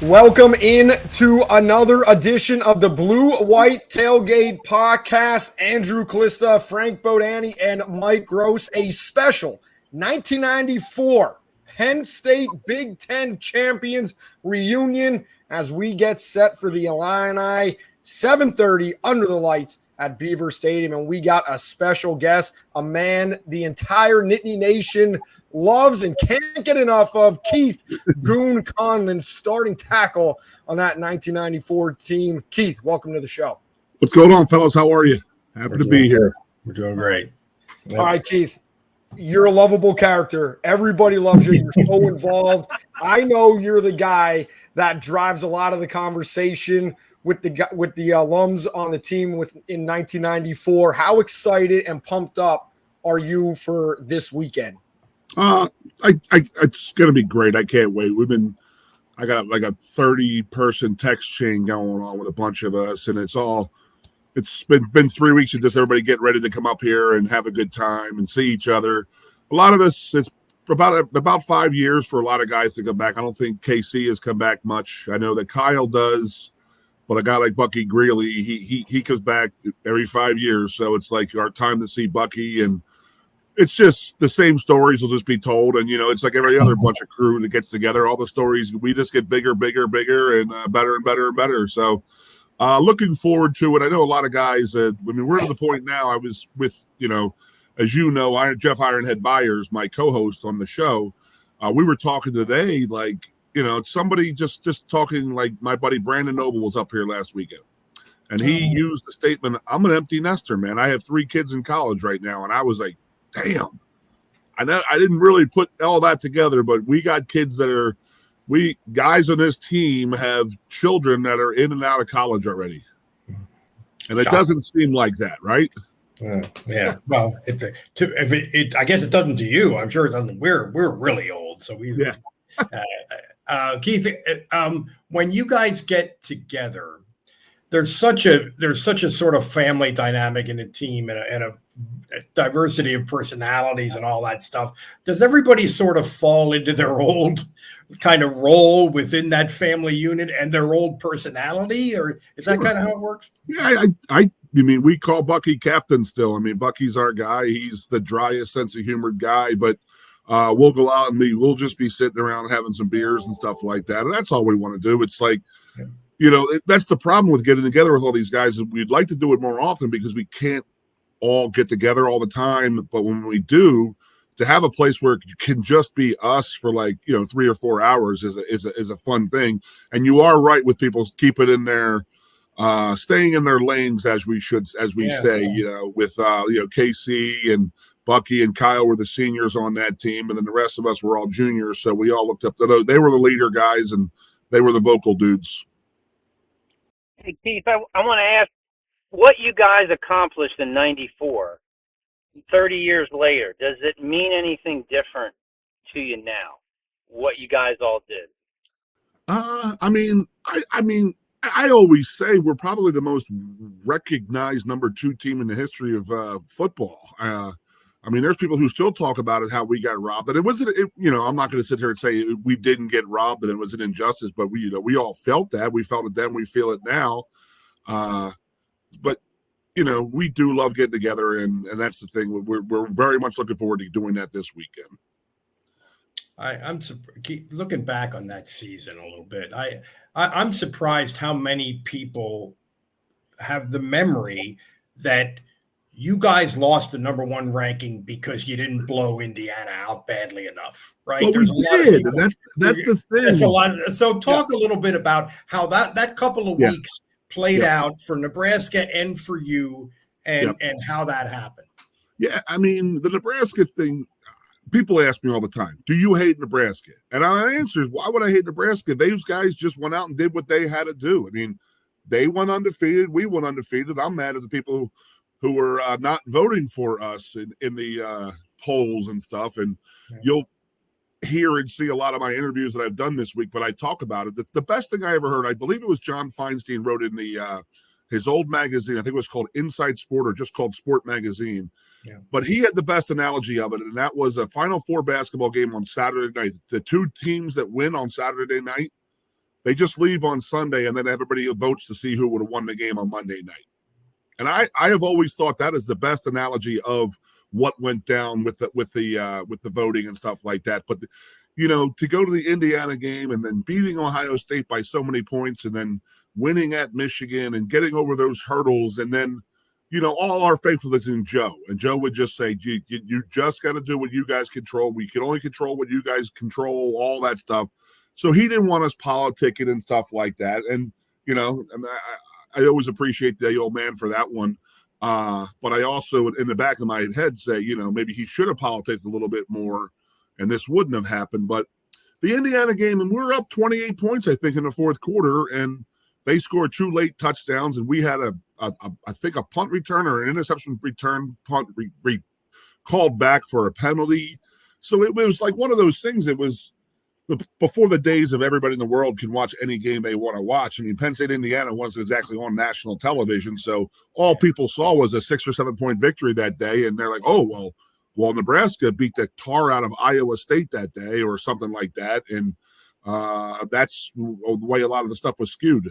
Welcome in to another edition of the BlueWhite Tailgate podcast. Andrew Calista, Frank Bodani, and Mike Gross. A special 1994 Penn State Big Ten champions reunion as we get set for the Illini 7:30 under the lights at Beaver Stadium. And we got a special guest, a man the entire Nittany Nation loves and can't get enough of, Keith Goon Conlin, starting tackle on that 1994 team. Keith, welcome to the show. What's going on, fellas? How are you? Happy to be here. We're doing great. All right, Keith, you're a lovable character. Everybody loves you. You're so involved. I know you're the guy that drives a lot of the conversation with the alums on the team in 1994. How excited and pumped up are you for this weekend? It's gonna be great. I can't wait. I got like a 30-person text chain going on with a bunch of us, and it's been 3 weeks of just everybody getting ready to come up here and have a good time and see each other. A lot of us, it's about 5 years for a lot of guys to come back. I don't think KC has come back much. I know that Kyle does, but a guy like Bucky Greeley, he comes back every 5 years. So it's like our time to see Bucky, and it's just the same stories will just be told. And, it's like every other bunch of crew that gets together. All the stories, we just get bigger, and better and better and better. So looking forward to it. I know a lot of guys, we're to the point now. I was with, as Jeff Ironhead Byers, my co-host on the show. We were talking today, like, somebody just talking, like my buddy Brandon Noble was up here last weekend. And he used the statement, I'm an empty nester, man. I have 3 kids in college right now. And I was like, damn. I didn't really put all that together, but we got kids guys on this team have children that are in and out of college already. And it doesn't seem like that, right? Yeah. Well, I guess it doesn't to you. I'm sure it doesn't. We're really old, so we. Yeah. Keith, when you guys get together, there's such a sort of family dynamic in a team and a diversity of personalities and all that stuff. Does everybody sort of fall into their old kind of role within that family unit and their old personality, or is that kind of how it works? Yeah, I mean, we call Bucky captain still. I mean, Bucky's our guy. He's the driest sense of humor guy, but we'll go out and we'll just be sitting around having some beers and stuff like that. And that's all we want to do. It's like, that's the problem with getting together with all these guys. We'd like to do it more often because we can't all get together all the time. But when we do, to have a place where it can just be us for 3 or 4 hours is a fun thing. And you are right with people keeping in their staying in their lanes as we say, with KC and Bucky and Kyle were the seniors on that team, and then the rest of us were all juniors. So we all looked up to those. They were the leader guys, and they were the vocal dudes. Hey, Keith, I want to ask what you guys accomplished in 94, 30 years later. Does it mean anything different to you now, what you guys all did? I always say we're probably the most recognized number 2 team in the history of football. There's people who still talk about it, how we got robbed. And I'm not going to sit here and say we didn't get robbed and it was an injustice, but we all felt that. We felt it then, we feel it now. But we do love getting together, and that's the thing. We're very much looking forward to doing that this weekend. I'm looking back on that season a little bit. I'm surprised how many people have the memory that you guys lost the number 1 ranking because you didn't blow Indiana out badly enough, right? Well, There's we did, and that's the thing. There's a lot. So talk a little bit about how that couple of weeks played out for Nebraska and for you, and how that happened. Yeah, the Nebraska thing, people ask me all the time, do you hate Nebraska? And our answer is, why would I hate Nebraska? Those guys just went out and did what they had to do. They went undefeated. We went undefeated. I'm mad at the people who were not voting for us in the polls and stuff. And you'll hear and see a lot of my interviews that I've done this week, but I talk about it. The best thing I ever heard, I believe it was John Feinstein wrote in his old magazine, I think it was called Inside Sport or just called Sport Magazine. Yeah. But he had the best analogy of it, and that was a Final Four basketball game on Saturday night. The 2 teams that win on Saturday night, They just leave on Sunday, and then everybody votes to see who would have won the game on Monday night. And I have always thought that is the best analogy of what went down with the voting and stuff like that. But to go to the Indiana game and then beating Ohio State by so many points, and then winning at Michigan and getting over those hurdles, and then all our faithfulness in Joe. And Joe would just say, you just got to do what you guys control. We can only control what you guys control, all that stuff. So he didn't want us politicking and stuff like that. And, I always appreciate the old man for that one. But I also, in the back of my head, say, maybe he should have politicked a little bit more, and this wouldn't have happened. But the Indiana game, and we were up 28 points, I think, in the fourth quarter, and they scored 2 late touchdowns, and we had I think a punt return or an interception return punt called back for a penalty. So it was like one of those things. It was before the days of everybody in the world can watch any game they want to watch. I mean, Penn State, Indiana wasn't exactly on national television, so all people saw was a 6 or 7 point victory that day, and they're like, oh, well, Nebraska beat the tar out of Iowa State that day or something like that, and that's the way a lot of the stuff was skewed.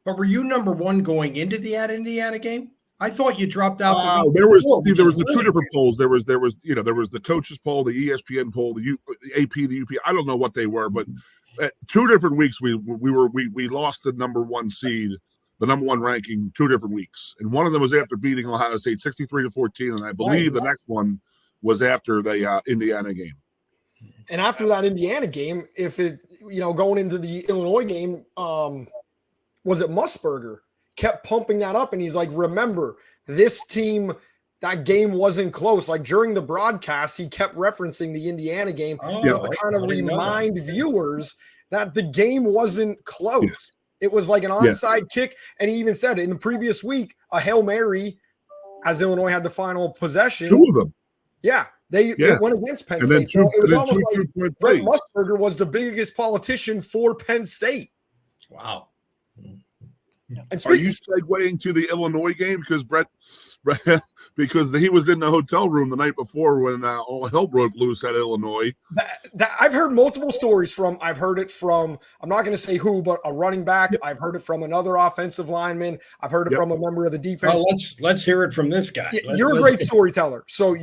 But were you number one going into the Indiana game? I thought you dropped out. There was the 2 different polls. There was the coaches poll, the ESPN poll, the AP, the UP. I don't know what they were, but at 2 different weeks we lost the number 1 seed, the number 1 ranking, 2 different weeks, and one of them was after beating Ohio State 63-14, and I believe the next one was after the Indiana game. And after that Indiana game, if it going into the Illinois game, was it Musburger? Kept pumping that up, and he's like, remember, this team, that game wasn't close. Like during the broadcast, he kept referencing the Indiana game to kind of remind viewers that the game wasn't close. Yeah. It was like an onside kick, and he even said in the previous week, a Hail Mary, as Illinois had the final possession. 2 of them. Yeah, they went against Penn State. So it was almost like Brett Musburger was the biggest politician for Penn State. Wow. And are you segueing to the Illinois game because he was in the hotel room the night before when all hell broke loose at Illinois? I've heard multiple stories from. I've heard it from. I'm not going to say who, but a running back. Yep. I've heard it from another offensive lineman. I've heard it from a member of the defense. Well, let's hear it from this guy. You're a great storyteller. So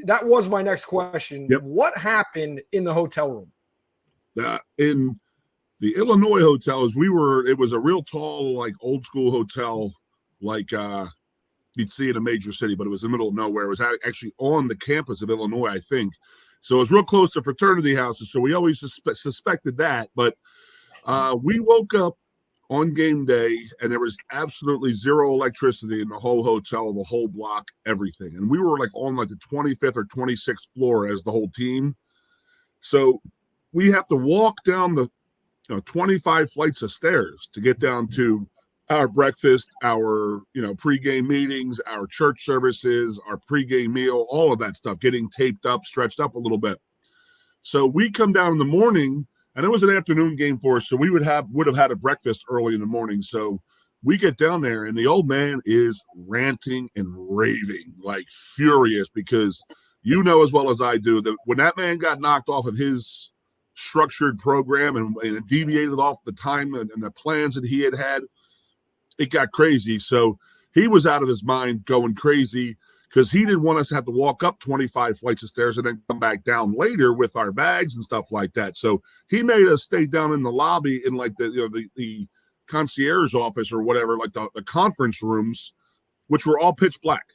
that was my next question. Yep. What happened in the hotel room? In the Illinois hotels, it was a real tall, like old school hotel, like you'd see in a major city, but it was in the middle of nowhere. It was actually on the campus of Illinois, I think. So it was real close to fraternity houses. So we always suspected that. But we woke up on game day, and there was absolutely zero electricity in the whole hotel, the whole block, everything. And we were like on like the 25th or 26th floor as the whole team. So we have to walk down the 25 flights of stairs to get down to our breakfast, our pregame meetings, our church services, our pregame meal, all of that stuff, getting taped up, stretched up a little bit. So we come down in the morning, and it was an afternoon game for us, so we would have had a breakfast early in the morning. So we get down there, and the old man is ranting and raving, like furious, because as well as I do that when that man got knocked off of his structured program and deviated off the time and the plans that he had, it got crazy. So he was out of his mind going crazy because he didn't want us to have to walk up 25 flights of stairs and then come back down later with our bags and stuff like that. So he made us stay down in the lobby in like the concierge office or whatever, like the conference rooms, which were all pitch black.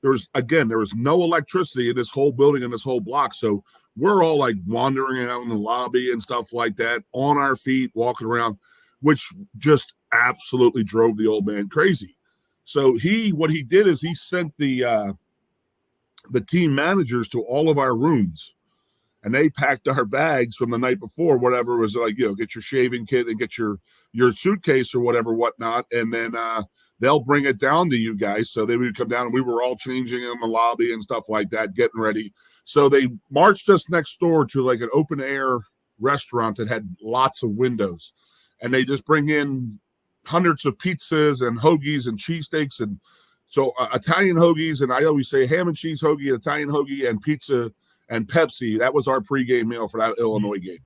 There was no electricity in this whole building and this whole block. So we're all like wandering out in the lobby and stuff like that, on our feet, walking around, which just absolutely drove the old man crazy. So what he did is he sent the team managers to all of our rooms, and they packed our bags from the night before, whatever it was, like, get your shaving kit and get your suitcase or whatnot, and then they'll bring it down to you guys. So they would come down, and we were all changing in the lobby and stuff like that, getting ready. So they marched us next door to like an open air restaurant that had lots of windows, and they just bring in hundreds of pizzas and hoagies and cheesesteaks. And so Italian hoagies, and I always say ham and cheese hoagie, Italian hoagie, and pizza and Pepsi. That was our pregame meal for that Illinois game.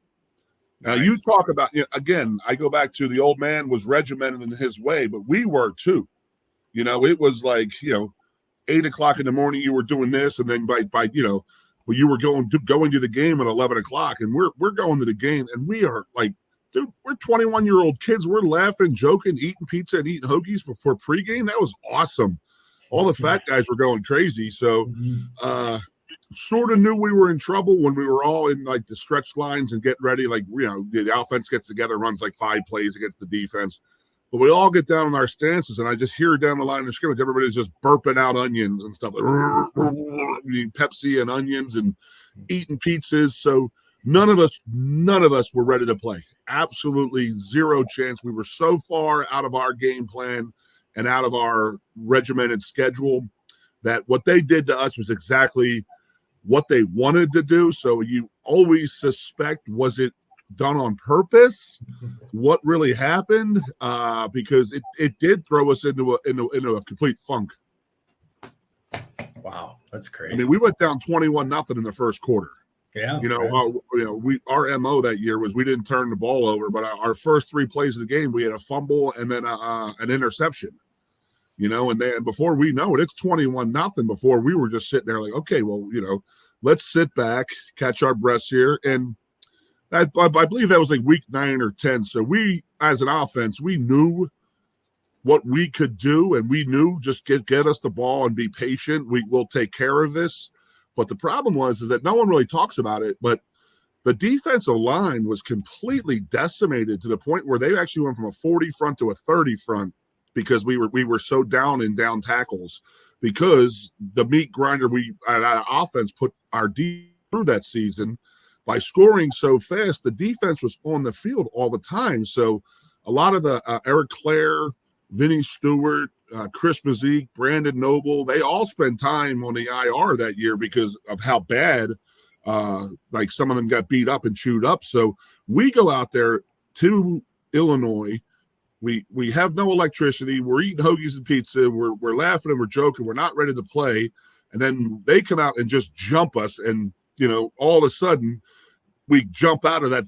Now you talk about, again, I go back to the old man was regimented in his way, but we were too. It was like, 8 o'clock in the morning, you were doing this. And then by you were going to the game at 11 o'clock, and we're going to the game, and we are like, dude, we're 21-year-old kids. We're laughing, joking, eating pizza and eating hoagies before pregame. That was awesome. All the fat guys were going crazy. So, sort of knew we were in trouble when we were all in like the stretch lines and get ready. Like, the offense gets together, runs like 5 plays against the defense. But we all get down on our stances, and I just hear down the line of scrimmage, everybody's just burping out onions and stuff, like Pepsi and onions and eating pizzas. So none of us were ready to play. Absolutely zero chance. We were so far out of our game plan and out of our regimented schedule that what they did to us was exactly what they wanted to do. So you always suspect, was it done on purpose? What really happened? Because it did throw us into a complete funk. Wow, that's crazy. I mean, we went down 21-0 in the first quarter. Yeah. Our MO that year was we didn't turn the ball over, but our first 3 plays of the game, we had a fumble and then an interception. And then before we know it, it's 21-0 before we were just sitting there like, okay, well, let's sit back, catch our breaths here. And I believe that was like week 9 or 10. So we, as an offense, we knew what we could do, and we knew just get us the ball and be patient. We'll take care of this. But the problem is that no one really talks about it, but the defensive line was completely decimated to the point where they actually went from a 40 front to a 30 front because we were so down in down tackles, because the meat grinder our offense put our D through that season by scoring so fast. The defense was on the field all the time. So a lot of the Eric Clare, Vinny Stewart, Chris Mazik, Brandon Noble, they all spent time on the IR that year because of how bad like some of them got beat up and chewed up. So we go out there to Illinois. We have no electricity. We're eating hoagies and pizza. We're laughing and we're joking. We're not ready to play. And then they come out and just jump us. And, all of a sudden we jump out of that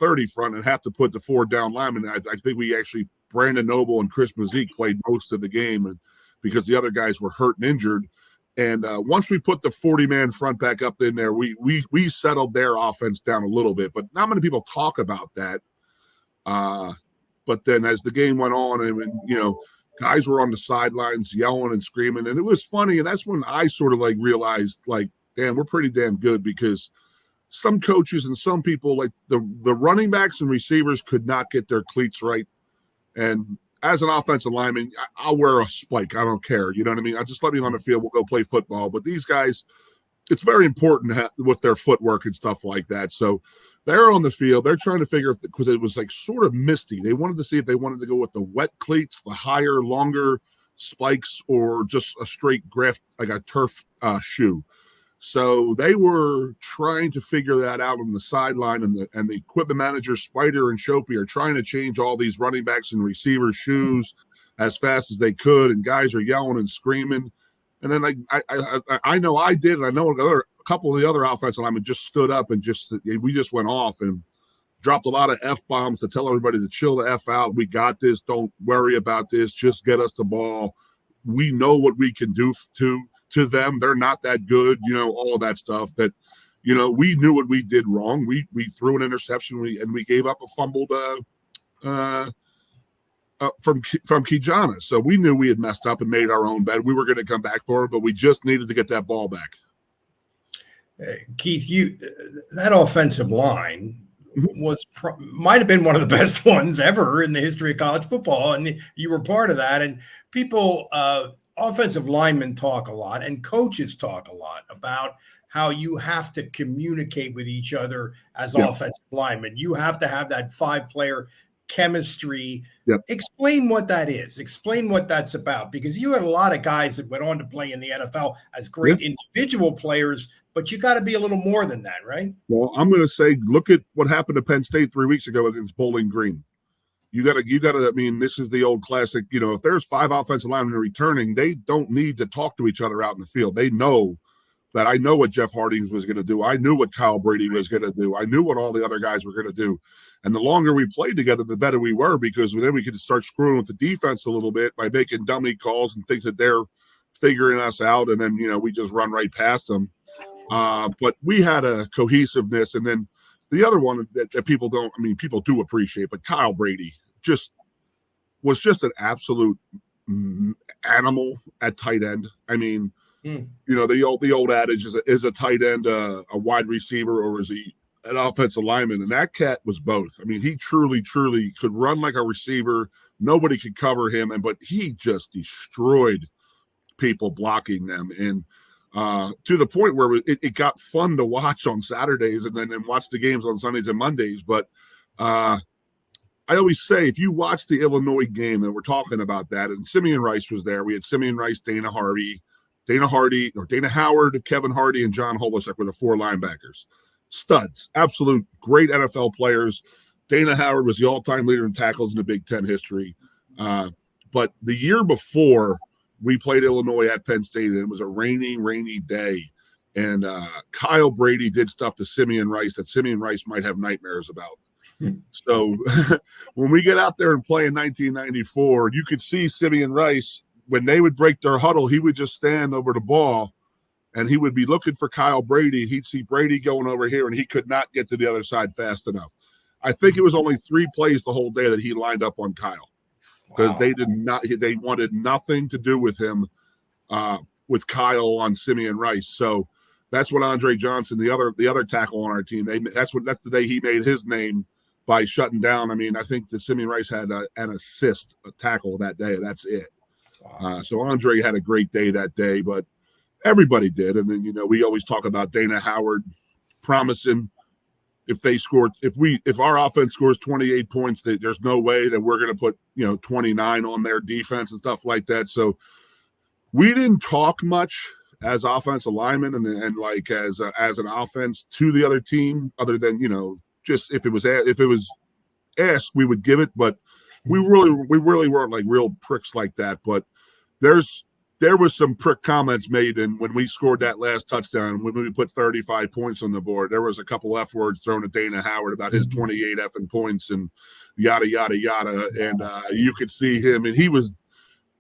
30 front and have to put the 4 down linemen. I think we actually, Brandon Noble and Chris Mazik played most of the game, and because the other guys were hurt and injured. And once we put the 40-man front back up in there, we settled their offense down a little bit. But not many people talk about that. But then as the game went on, and guys were on the sidelines yelling and screaming, and it was funny. And that's when I sort of like realized, like, damn, we're pretty damn good, because some coaches and some people, like the running backs and receivers, could not get their cleats right. And as an offensive lineman, I'll wear a spike. I don't care. You know what I mean? I just let me on the field. We'll go play football. But these guys, it's very important with their footwork and stuff like that. So they're on the field. They're trying to figure, because it was like sort of misty. They wanted to see if they wanted to go with the wet cleats, the higher, longer spikes, or just a straight graft, like a turf shoe. So they were trying to figure that out on the sideline, and the equipment manager, Spider and Shopey, are trying to change all these running backs and receivers' shoes as fast as they could, and guys are yelling and screaming. And then I know I did, and I know a couple of the other offensive linemen just stood up and we just went off and dropped a lot of F-bombs to tell everybody to chill the F out. We got this. Don't worry about this. Just get us the ball. We know what we can do to them. They're not that good, all of that stuff. That, we knew what we did wrong. We threw an interception, and we gave up a fumbled from Kijana. So we knew we had messed up and made our own bed. We were going to come back for it, but we just needed to get that ball back. Keith, that offensive line might have been one of the best ones ever in the history of college football, and you were part of that. And people, offensive linemen talk a lot, and coaches talk a lot about how you have to communicate with each other as offensive linemen. You have to have that 5-player chemistry. Yep. Explain what that is. Explain what that's about, because you had a lot of guys that went on to play in the NFL as great individual players, but you got to be a little more than that, right? Well, I'm going to say, look at what happened to Penn State 3 weeks ago against Bowling Green. You got to, I mean, this is the old classic, if there's 5 offensive linemen returning, they don't need to talk to each other out in the field. They know that I know what Jeff Harding was going to do. I knew what Kyle Brady was going to do. I knew what all the other guys were going to do. And the longer we played together, the better we were, because then we could start screwing with the defense a little bit by making dummy calls and think that they're figuring us out. And then, we just run right past them. But we had a cohesiveness. And then the other one that people people do appreciate, but Kyle Brady was just an absolute animal at tight end. The old adage is a tight end a wide receiver, or is he an offensive lineman? And that cat was both. He truly could run like a receiver. Nobody could cover him, but he just destroyed people blocking them, and to the point where it got fun to watch on Saturdays and then watch the games on Sundays and Mondays. But I always say, if you watch the Illinois game, and we're talking about that, and Simeon Rice was there. We had Simeon Rice, Dana Howard, Kevin Hardy, and John Holisek were the 4 linebackers. Studs, absolute great NFL players. Dana Howard was the all-time leader in tackles in the Big Ten history. But the year before, we played Illinois at Penn State, and it was a rainy day. And Kyle Brady did stuff to Simeon Rice that Simeon Rice might have nightmares about. So when we get out there and play in 1994, you could see Simeon Rice, when they would break their huddle, he would just stand over the ball, and he would be looking for Kyle Brady. He'd see Brady going over here, and he could not get to the other side fast enough. I think it was only 3 plays the whole day that he lined up on Kyle, because they wanted nothing to do with him, with Kyle on Simeon Rice. So that's what Andre Johnson, the other tackle on our team, that's the day he made his name, by shutting down. I think that Simeon Rice had an assist, a tackle that day. That's it. Wow. So Andre had a great day that day, but everybody did. And then, we always talk about Dana Howard promising, if our offense scores 28 points, there's no way that we're going to put 29 on their defense and stuff like that. So we didn't talk much as offensive linemen and like as an offense to the other team, other than just if it was asked, we would give it. But we really weren't like real pricks like that. But there was some prick comments made, and when we scored that last touchdown, when we put 35 points on the board, there was a couple F words thrown at Dana Howard about his 28 effing points and yada, yada, yada. And you could see him, and he was,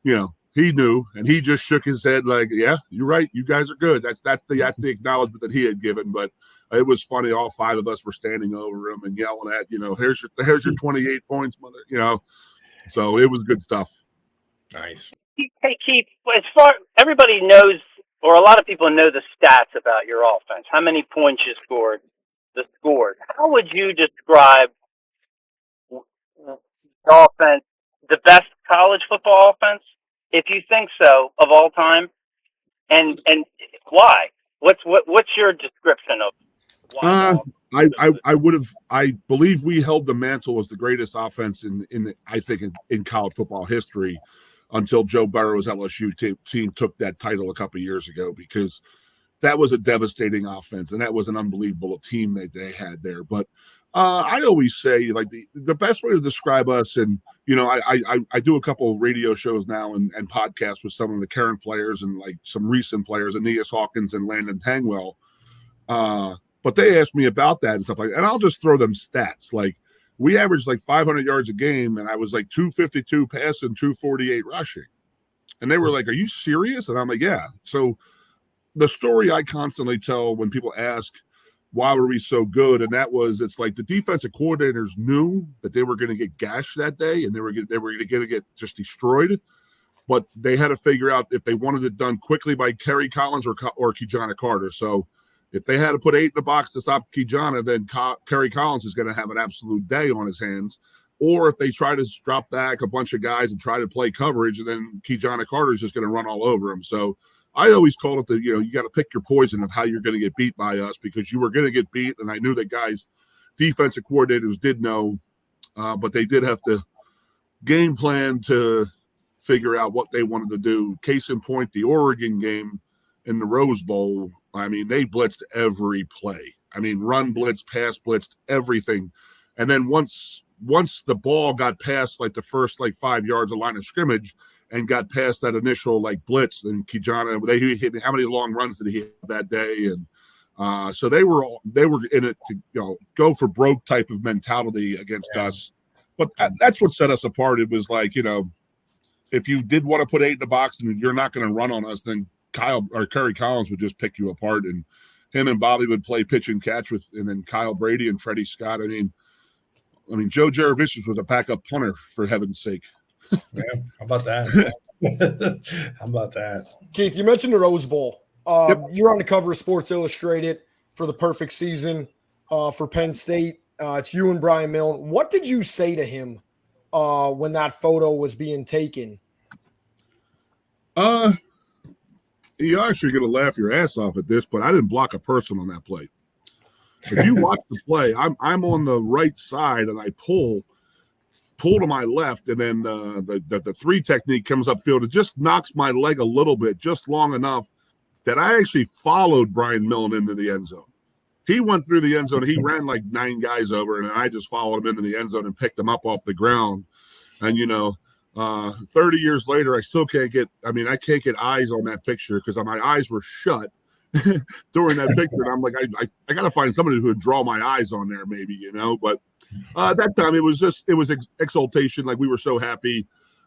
he knew, and he just shook his head like, yeah, you're right. You guys are good. That's the acknowledgement that he had given. But it was funny. All 5 of us were standing over him and yelling at, here's your 28 points, mother, So it was good stuff. Nice. Hey, Keith, as far everybody knows, or a lot of people know the stats about your offense, how many points you scored, the scores. How would you describe the offense, the best college football offense, if you think so, of all time? And why? What's your description of why? I believe we held the mantle as the greatest offense in college football history, until Joe Burrow's LSU team took that title a couple of years ago, because that was a devastating offense, and that was an unbelievable team that they had there. But I always say, like, the best way to describe us, and I do a couple of radio shows now and podcasts with some of the current players and like some recent players, Aeneas Hawkins and Landon Tangwell. But they asked me about that and stuff like that, and I'll just throw them stats. Like, we averaged like 500 yards a game, and I was like 252 passing, 248 rushing. And they were like, are you serious? And I'm like, yeah. So the story I constantly tell when people ask, why were we so good? And that was, it's like the defensive coordinators knew that they were going to get gashed that day, and they were going to get just destroyed. But they had to figure out if they wanted it done quickly by Kerry Collins or Kijana Carter. So if they had to put 8 in the box to stop Kijana, then Kerry Collins is going to have an absolute day on his hands. Or if they try to drop back a bunch of guys and try to play coverage, and then Kijana Carter is just going to run all over him. So I always call it you got to pick your poison of how you're going to get beat by us, because you were going to get beat. And I knew that guys, defensive coordinators did know, but they did have to game plan to figure out what they wanted to do. Case in point, the Oregon game in the Rose Bowl, they blitzed every play. Run blitz, pass blitzed, everything. And then once the ball got past like the first 5 yards of line of scrimmage, and got past that initial like blitz. And Kijana, he hit how many long runs did he hit that day? And so they were in it to go for broke type of mentality against us. But that's what set us apart. It was like, if you did want to put 8 in the box and you're not going to run on us, then Kerry Collins would just pick you apart, and him and Bobby would play pitch and catch and then Kyle Brady and Freddie Scott. I mean, Joe Jaravicius was a backup punter, for heaven's sake. Yeah, how about that? How about that? Keith, you mentioned the Rose Bowl. Yep. You're on the cover of Sports Illustrated for the perfect season for Penn State. It's you and Brian Milne. What did you say to him when that photo was being taken? You're actually going to laugh your ass off at this, but I didn't block a person on that play. If you watch the play, I'm on the right side and I pull to my left, and then the 3 technique comes upfield. It just knocks my leg a little bit, just long enough that I actually followed Brian Milne into the end zone. He went through the end zone. He ran like 9 guys over, and I just followed him into the end zone and picked him up off the ground. And 30 years later, I still can't get eyes on that picture because my eyes were shut during that picture. And I'm like, I got to find somebody who would draw my eyes on there, maybe, But at that time, it was exaltation. Like, we were so happy.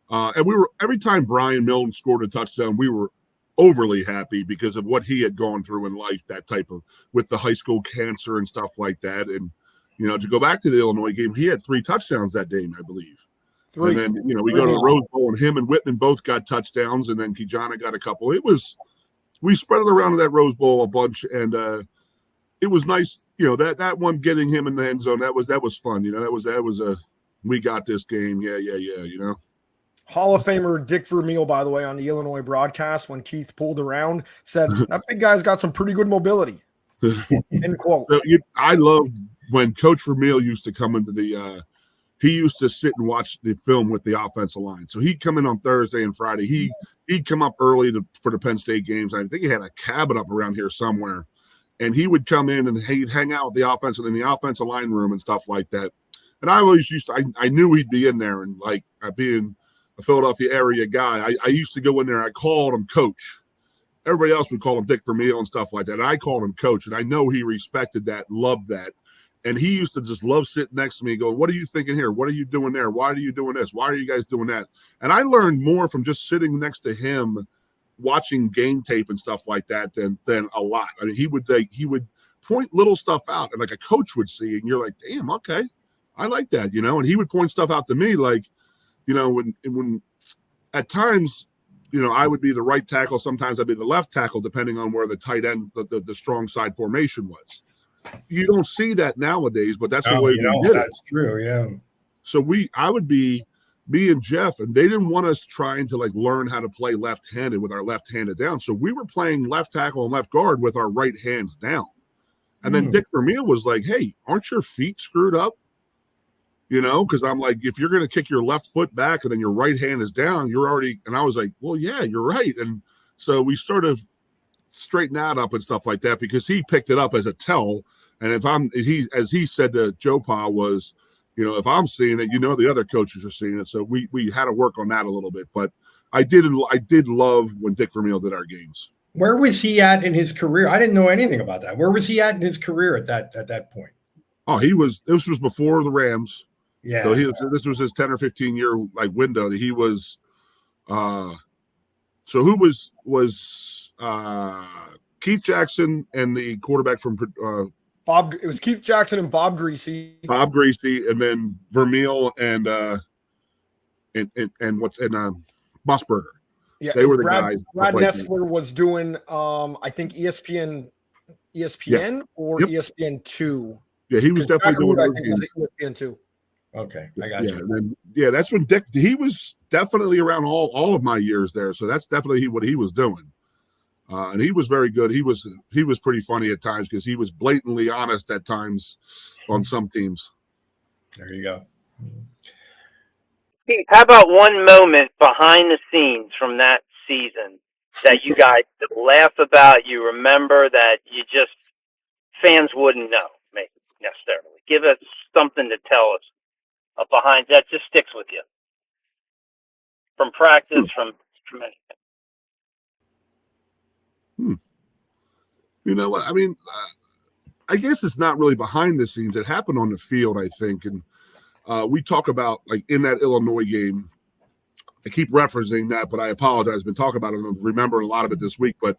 And every time Brian Milne scored a touchdown, we were overly happy because of what he had gone through in life, that type of, with the high school cancer and stuff like that. And, to go back to the Illinois game, he had 3 touchdowns that game, I believe. 3. And then, we go to the Rose Bowl, and him and Whitman both got touchdowns, and then Kijana got a couple. We spread it around to that Rose Bowl a bunch, and it was nice, that one getting him in the end zone. That was fun. That was we got this game. Yeah. Hall of Famer Dick Vermeil, by the way, on the Illinois broadcast when Keith pulled around, said that big guy's got some pretty good mobility. End quote. I loved when Coach Vermeil used to come into he used to sit and watch the film with the offensive line. So he'd come in on Thursday and Friday. He'd come up early for the Penn State games. I think he had a cabin up around here somewhere. And he would come in and he'd hang out with the offensive in the offensive line room and stuff like that. And I always I knew he'd be in there. And like, being a Philadelphia area guy, I used to go in there. I called him Coach. Everybody else would call him Dick Vermeil and stuff like that. And I called him Coach. And I know he respected that, loved that. And he used to just love sitting next to me going, what are you thinking here? What are you doing there? Why are you doing this? Why are you guys doing that? And I learned more from just sitting next to him, watching game tape and stuff like that than a lot. I mean, he would point little stuff out, and like a coach would see, and you're like, damn, okay, I like that, And he would point stuff out to me, like, when at times, I would be the right tackle, sometimes I'd be the left tackle, depending on where the tight end, the strong side formation was. You don't see that nowadays, but that's the way we did it. That's true, yeah. So I would be me and Jeff, and they didn't want us trying to like learn how to play left-handed with our left-handed down. So we were playing left tackle and left guard with our right hands down. And then Dick Vermeil was like, hey, aren't your feet screwed up? Because I'm like, if you're going to kick your left foot back and then your right hand is down, you're already, and I was like, well, yeah, you're right. And so we sort of straightened that up and stuff like that because he picked it up as a tell. And as he said to Joe Pa was, if I'm seeing it, the other coaches are seeing it. So we had to work on that a little bit. But I did love when Dick Vermeil did our games. Where was he at in his career? I didn't know anything about that. Where was he at in his career at that point? Oh, this was before the Rams. Yeah. So this was his 10 or 15 year like window that he was. So who was Keith Jackson and the quarterback from Bob? It was Keith Jackson and Bob Greasy. And then Vermeil and Musburger. Yeah, they were the guys. Brad Nessler me. Was doing, I think ESPN or ESPN2. Yeah, he was definitely doing. I think it was ESPN2. Okay, I got you. That's when Dick. He was definitely around all of my years there, so that's definitely what he was doing. And he was very good. He was pretty funny at times because he was blatantly honest at times on some teams. There you go. Pete, how about one moment behind the scenes from that season that you guys laugh about, you remember that you just fans wouldn't know, maybe necessarily? Give us something to tell us behind that just sticks with you. from practice, from anything? You know what? I mean, I guess it's not really behind the scenes. It happened on the field, I think. And we talk about, like, in that Illinois game, I keep referencing that, but I apologize. I've been talking about it and I'm remembering a lot of it this week. But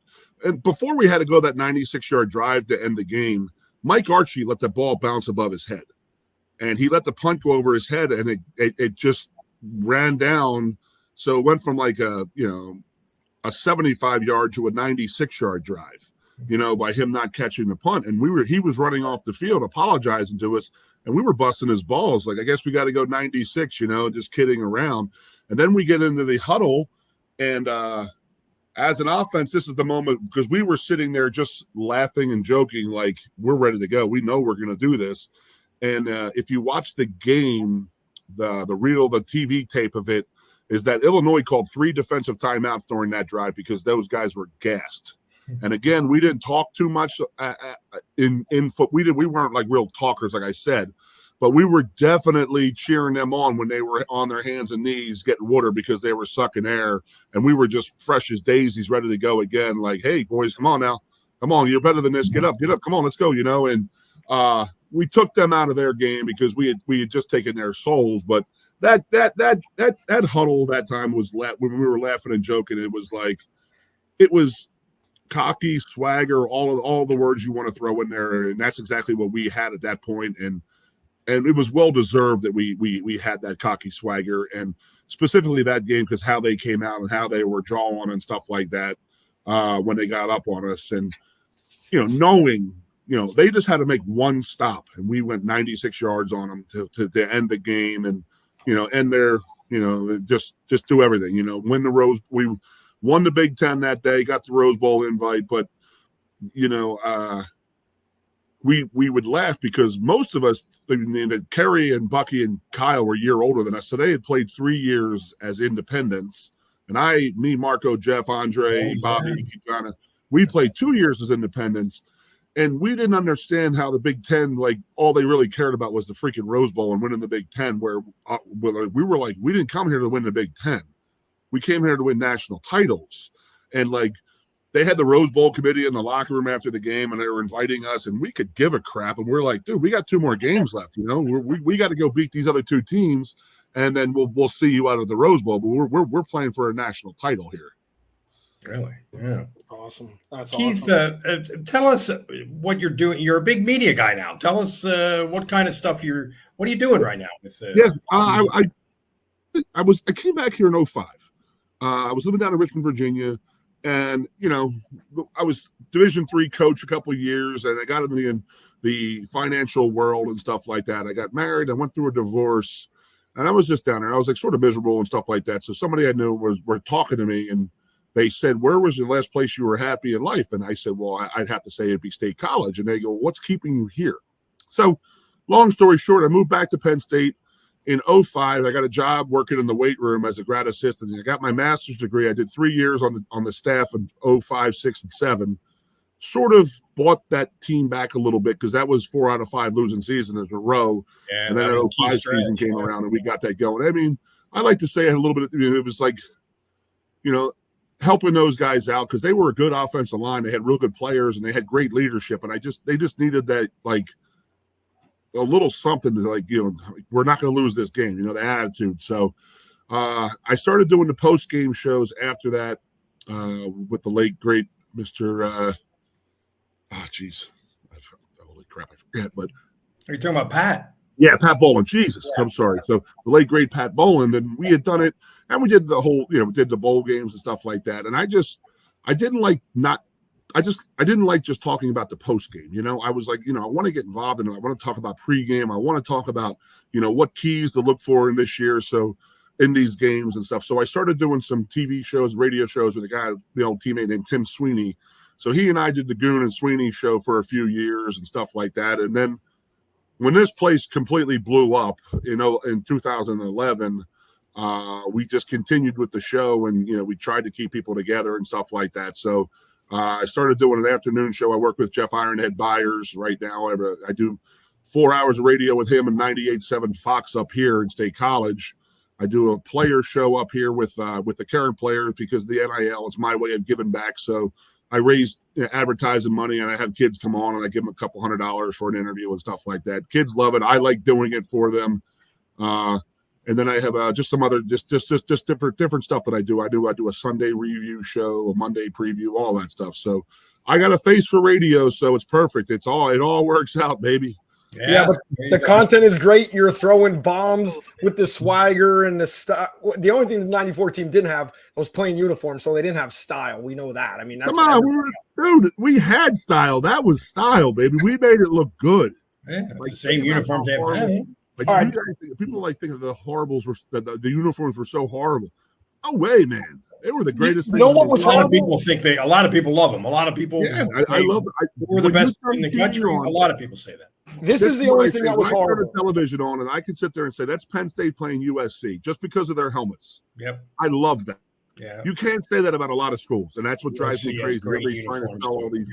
before we had to go that 96-yard drive to end the game, Mike Archie let the ball bounce above his head. And he let the punt go over his head, and it just ran down. So it went from like a 75-yard to a 96-yard drive, by him not catching the punt. And he was running off the field apologizing to us, and we were busting his balls. Like, I guess we got to go 96, just kidding around. And then we get into the huddle, and as an offense, this is the moment, because we were sitting there just laughing and joking like, we're ready to go. We know we're going to do this. And if you watch the game, the TV tape of it is that Illinois called 3 defensive timeouts during that drive because those guys were gassed. And again, we didn't talk too much in foot. We weren't like real talkers, like I said, but we were definitely cheering them on when they were on their hands and knees getting water because they were sucking air, and we were just fresh as daisies, ready to go again. Like, hey boys, come on now, come on, you're better than this. Get up, come on, let's go. And we took them out of their game because we had just taken their souls. But that huddle that time was when we were laughing and joking. It was cocky, swagger, all the words you want to throw in there, and that's exactly what we had at that point. And it was well deserved that we had that cocky swagger, and specifically that game because how they came out and how they were drawing and stuff like that when they got up on us, and knowing. They just had to make one stop, and we went 96 yards on them to end the game, and end their, just do everything. Win the Rose. We won the Big Ten that day, got the Rose Bowl invite, but we would laugh because most of us, Kerry and Bucky and Kyle were a year older than us, so they had played 3 years as independents, and me, Marco, Jeff, Andre, Bobby, Kitana, we played 2 years as independents. And we didn't understand how the Big Ten, like, all they really cared about was the freaking Rose Bowl and winning the Big Ten, where we were like, we didn't come here to win the Big Ten. We came here to win national titles. And, like, they had the Rose Bowl committee in the locker room after the game, and they were inviting us, and we could give a crap. And we're like, dude, we got 2 more games left. We got to go beat these other 2 teams, and then we'll see you out of the Rose Bowl. But we're playing for a national title here. Really? Yeah. Awesome. That's Keith, awesome. Tell us what you're doing. You're a big media guy now. Tell us what kind of stuff what are you doing right now? I came back here in 2005. I was living down in Richmond, Virginia, and, I was Division III coach a couple of years, and I got into the financial world and stuff like that. I got married. I went through a divorce, and I was just down there. I was like sort of miserable and stuff like that. So somebody I knew were talking to me, and they said, where was the last place you were happy in life? And I said, well, I'd have to say it'd be State College. And they go, what's keeping you here? So long story short, I moved back to Penn State in 2005. I got a job working in the weight room as a grad assistant. I got my master's degree. I did 3 years on the staff in 2005, 6, and 7. Sort of bought that team back a little bit because that was 4 out of 5 losing seasons in a row. Yeah, and then the 2005 season came around and we got that going. I mean, I like to say I had a little bit, it was like, helping those guys out because they were a good offensive line. They had real good players and they had great leadership. And they just needed that, like, a little something to, like, we're not going to lose this game, the attitude. So I started doing the post-game shows after that with the late, great Mr. Holy crap, I forget. But are you talking about Pat? Yeah, Pat Boland. Jesus, yeah. I'm sorry. So the late, great Pat Boland, and we had done it. And we did the whole, did the bowl games and stuff like that. And I didn't like just talking about the post game. I was like, I want to get involved in it. I want to talk about pregame. I want to talk about, what keys to look for in this year. So in these games and stuff. So I started doing some TV shows, radio shows with a guy, teammate named Tim Sweeney. So he and I did the Goon and Sweeney show for a few years and stuff like that. And then when this place completely blew up, in 2011, we just continued with the show, and we tried to keep people together and stuff like that. So I started doing an afternoon show. I work with Jeff Byers right now. I do 4 hours of radio with him and 98.7 Fox up here in State College. I do a player show up here with the current players because the NIL, it's my way of giving back. So I raise advertising money, and I have kids come on, and I give them a couple $100 for an interview and stuff like that. Kids love it. I like doing it for them. And then I have just some other just different stuff that I do. I do a Sunday review show, a Monday preview, all that stuff. So I got a face for radio, so it's perfect. It all works out, baby. Yeah, but the content is great. You're throwing bombs with the swagger and the style. The only thing the 94 team didn't have was plain uniform, so they didn't have style. We know that. I mean, that's dude, we had style. That was style, baby. We made it look good. Yeah, like the same uniforms they have. Like, all right. People think the horribles were the uniforms were so horrible. No way, man. They were the greatest. You know what was horrible? A lot of people love them. A lot of people. Yeah, I love. We're the best in the country. A lot of people say that. This is the only thing that was horrible. I turn the television on, and I can sit there and say that's Penn State playing USC just because of their helmets. Yep. I love that. Yeah. You can't say that about a lot of schools, and that's what drives me crazy. Everybody's trying to sell all these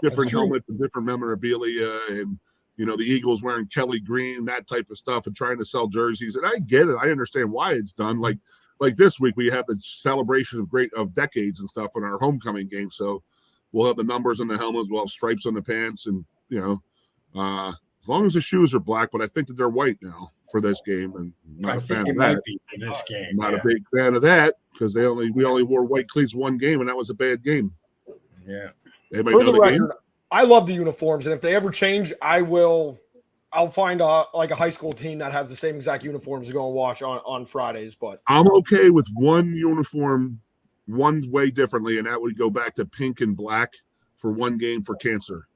different helmets and different memorabilia, and the Eagles wearing Kelly green, that type of stuff, and trying to sell jerseys. And I get it. I understand why it's done. Like this week, we have the celebration of decades and stuff in our homecoming game. So we'll have the numbers on the helmets, we'll have stripes on the pants, and as long as the shoes are black. But I think that they're white now for this game, and I'm not a fan of that. This game, I'm not a big fan of that because we only wore white cleats one game, and that was a bad game. Yeah. Anybody know the record, game? I love the uniforms, and if they ever change, I'll find a high school team that has the same exact uniforms to go and wash on Fridays. But I'm okay with one uniform, one way differently, and that would go back to pink and black for one game for cancer.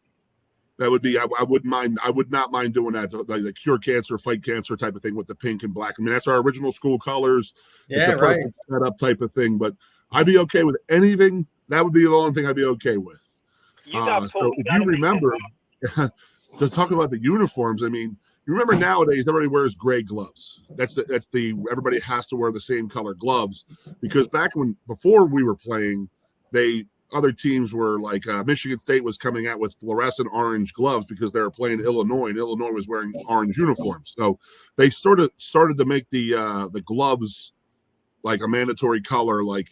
That would be I wouldn't mind. I would not mind doing that, like the cure cancer, fight cancer type of thing with the pink and black. I mean, that's our original school colors. Yeah, it's a right. Setup type of thing. But I'd be okay with anything. That would be the only thing I'd be okay with. So if you remember, so talk about the uniforms. I mean, you remember nowadays everybody wears gray gloves. That's everybody has to wear the same color gloves because before we were playing, other teams were like Michigan State was coming out with fluorescent orange gloves because they were playing Illinois, and Illinois was wearing orange uniforms. So they started to make the gloves like a mandatory color, like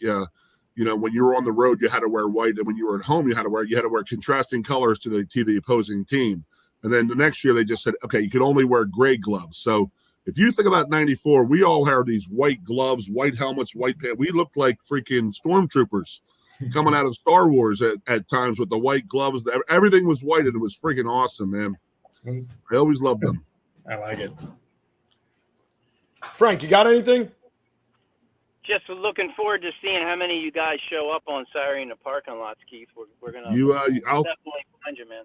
when you were on the road, you had to wear white, and when you were at home, you had to wear contrasting colors to the opposing team. And then the next year, they just said, okay, you can only wear gray gloves. So if you think about '94, we all had these white gloves, white helmets, white pants. We looked like freaking stormtroopers coming out of Star Wars at times with the white gloves. Everything was white, and it was freaking awesome, man. I always loved them. I like it. Frank, you got anything? Just looking forward to seeing how many of you guys show up on Saturday in the parking lots, Keith. We're gonna I'll definitely find you, man.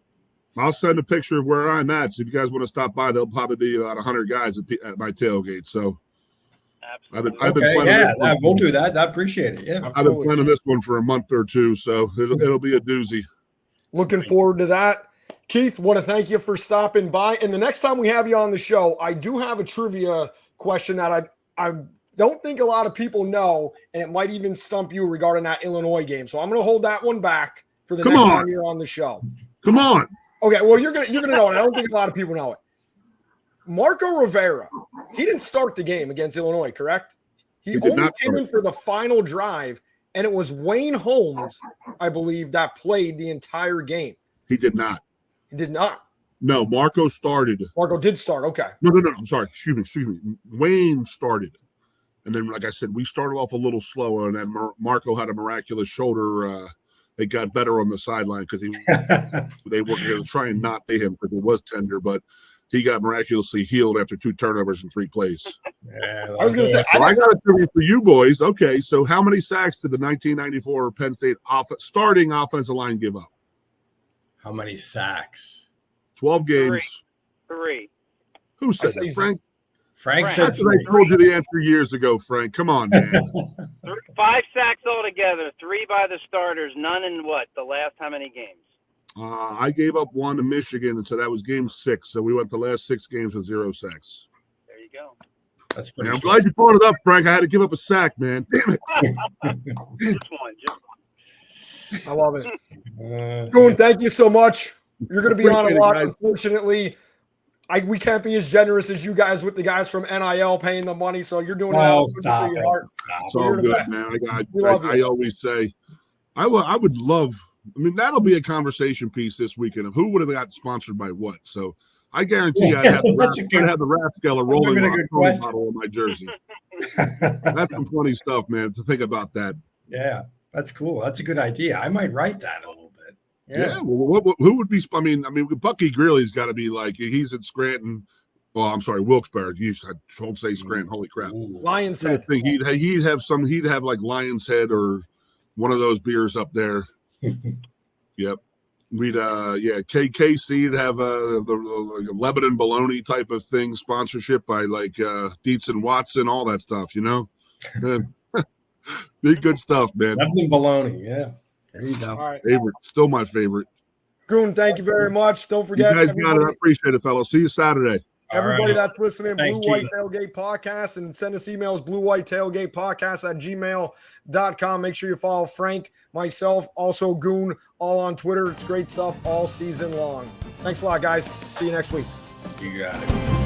I'll send a picture of where I'm at. So if you guys want to stop by, there'll probably be about 100 guys at my tailgate. So absolutely. I've been planning we'll do that. I appreciate it. Yeah, I've been planning this one for a month or two, so it'll be a doozy. Looking forward to that. Keith, want to thank you for stopping by. And the next time we have you on the show, I do have a trivia question that I don't think a lot of people know, and it might even stump you regarding that Illinois game. So I'm going to hold that one back for the next time you're on the show. Come on. Okay, well, you're gonna know it. I don't think a lot of people know it. Marco Rivera, he didn't start the game against Illinois, correct? He only came in for the final drive, and it was Wayne Holmes, I believe, that played the entire game. He did not. He did not. No, Marco started. Marco did start. Okay. No. I'm sorry. Excuse me. Wayne started. And then, like I said, we started off a little slower, and then Marco had a miraculous shoulder. It got better on the sideline because they were going to try and not pay him because it was tender, but he got miraculously healed after 2 turnovers in 3 plays. Yeah, I was going to say, I got a theory for you boys. Okay, so how many sacks did the 1994 Penn State starting offensive line give up? How many sacks? 12 games. 3. Who said that, Frank? Frank said that's what I told you the answer years ago, Frank. Come on, man. 5 sacks altogether, 3 by the starters, none in the last how many games? I gave up 1 to Michigan, and so that was game 6. So we went the last 6 games with 0 sacks. There you go. That's pretty. I'm glad you brought it up, Frank. I had to give up a sack, man. Damn it. Just one. I love it. Goon, thank you so much. You're going to be on a lot. Unfortunately, we can't be as generous as you guys with the guys from NIL paying the money. So you're doing Oh, that. stop it. It's all good, man. I always say, I would love. I mean, that'll be a conversation piece this weekend of who would have got sponsored by what. So I guarantee I'd have the Rathskeller rolling bottle on my jersey. That's some funny stuff, man, to think about that. Yeah, that's cool. That's a good idea. I might write that a little bit. Yeah. Well, who would be? I mean, Bucky Greeley's got to be like, he's at Scranton. Well, I'm sorry, Wilkes-Barre. I don't say Scranton. Holy crap. Lion's Head. I think he'd have like Lion's Head or one of those beers up there. Yep. We'd KC would have the Lebanon bologna type of thing, sponsorship by like Dietz and Watson, all that stuff, you know. Big good stuff, man. Lebanon bologna, yeah. There you go. All right. Favorite, still my favorite. Goon, thank you very much. Don't forget, you guys got it. I appreciate it, fellas. See you Saturday. Everybody that's listening, Thanks, Blue White Chief. Tailgate Podcast, and send us emails, bluewhitetailgatepodcast@gmail.com. Make sure you follow Frank, myself, also Goon, all on Twitter. It's great stuff all season long. Thanks a lot, guys. See you next week. You got it.